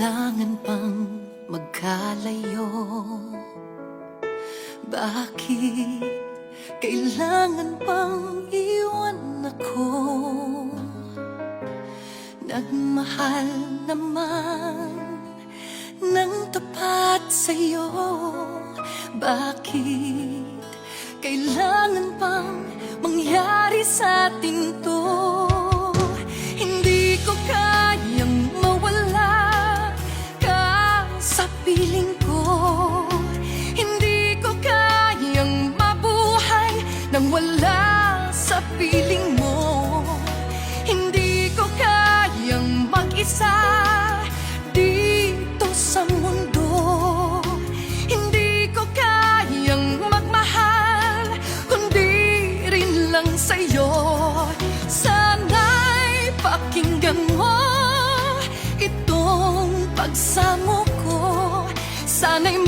kailangan pang magkalayo? Bakit kailangan pang iwan ako? Nagmahal naman ng tapat sa'yo. Bakit kailangan pang mangyari sa atin to? Hindi ko kayang mawala ka sa piling ko. Hindi ko kayang mabuhay nang wala sa piling mo. Hindi ko kayang mag-isa dito sa mundo. Hindi ko kayang magmahal kundi rin lang sa'yo. Sana'y pakinggan mo itong pagsamo ko. Sana'y